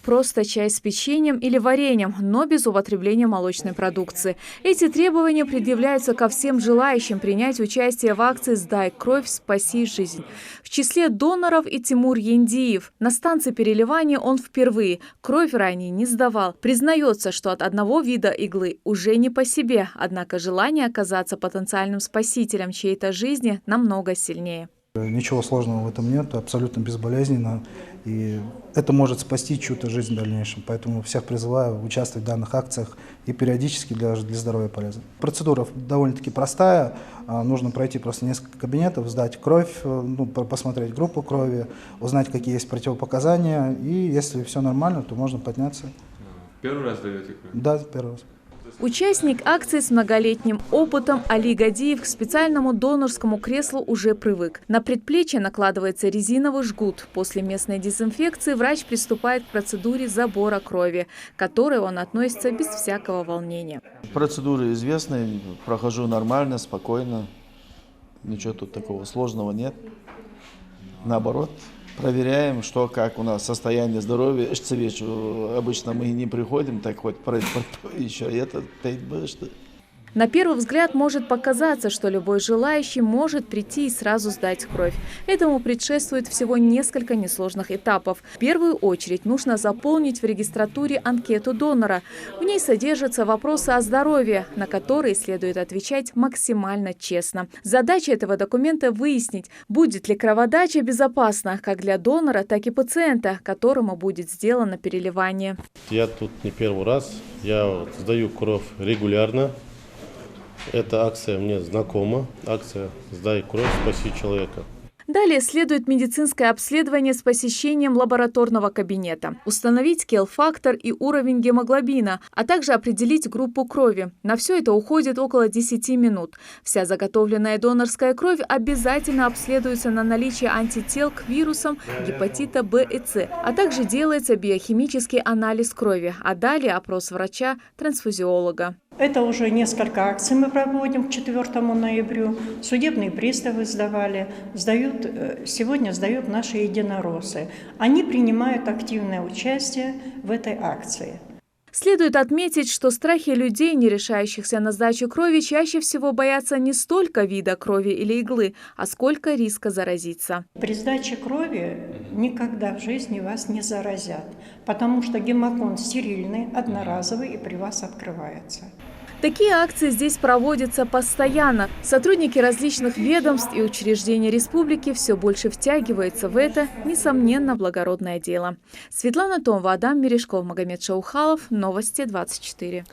просто чай с печеньем или вареньем, но без употребления молочной продукции. Эти требования предъявляются ко всем желающим принять участие в акции «Сдай кровь, спаси жизнь». В числе доноров и Тимур Яндиев. На станции переливания он впервые. Кровь ранее не сдавал. Признается, что от одного вида иглы уже не по себе. Однако желание оказаться потенциальным спасителем чьей-то жизни намного сильнее. Ничего сложного в этом нет, абсолютно безболезненно. И это может спасти чью-то жизнь в дальнейшем. Поэтому всех призываю участвовать в данных акциях и периодически для здоровья полезно. Процедура довольно-таки простая. Нужно пройти просто несколько кабинетов, сдать кровь, посмотреть группу крови, узнать, какие есть противопоказания. И если все нормально, то можно подняться. Первый раз даете кровь? Да, первый раз. Участник акции с многолетним опытом Али Гадиев к специальному донорскому креслу уже привык. На предплечье накладывается резиновый жгут. После местной дезинфекции врач приступает к процедуре забора крови, к которой он относится без всякого волнения. Процедура известная, прохожу нормально, спокойно. Ничего тут такого сложного нет. Наоборот. Проверяем, что, как у нас состояние здоровья. Обычно мы не приходим, так хоть еще это что. На первый взгляд может показаться, что любой желающий может прийти и сразу сдать кровь. Этому предшествует всего несколько несложных этапов. В первую очередь нужно заполнить в регистратуре анкету донора. В ней содержатся вопросы о здоровье, на которые следует отвечать максимально честно. Задача этого документа – выяснить, будет ли кроводача безопасна как для донора, так и пациента, которому будет сделано переливание. Я тут не первый раз. Я сдаю кровь регулярно. Эта акция мне знакома. Акция «Сдай кровь, спаси человека». Далее следует медицинское обследование с посещением лабораторного кабинета. Установить скелл-фактор и уровень гемоглобина, а также определить группу крови. На все это уходит около 10 минут. Вся заготовленная донорская кровь обязательно обследуется на наличие антител к вирусам гепатита Б и С, а также делается биохимический анализ крови, а далее опрос врача-трансфузиолога. Это уже несколько акций мы проводим к 4 ноябрю. Судебные приставы сегодня сдают наши единороссы. Они принимают активное участие в этой акции. Следует отметить, что страхи людей, не решающихся на сдачу крови, чаще всего боятся не столько вида крови или иглы, а сколько риска заразиться. При сдаче крови никогда в жизни вас не заразят, потому что гемокон стерильный, одноразовый и при вас открывается. Такие акции здесь проводятся постоянно. Сотрудники различных ведомств и учреждений республики все больше втягиваются в это, несомненно, благородное дело. Светлана Томова, Адам Мережков, Магомед Шаухалов. Новости 24.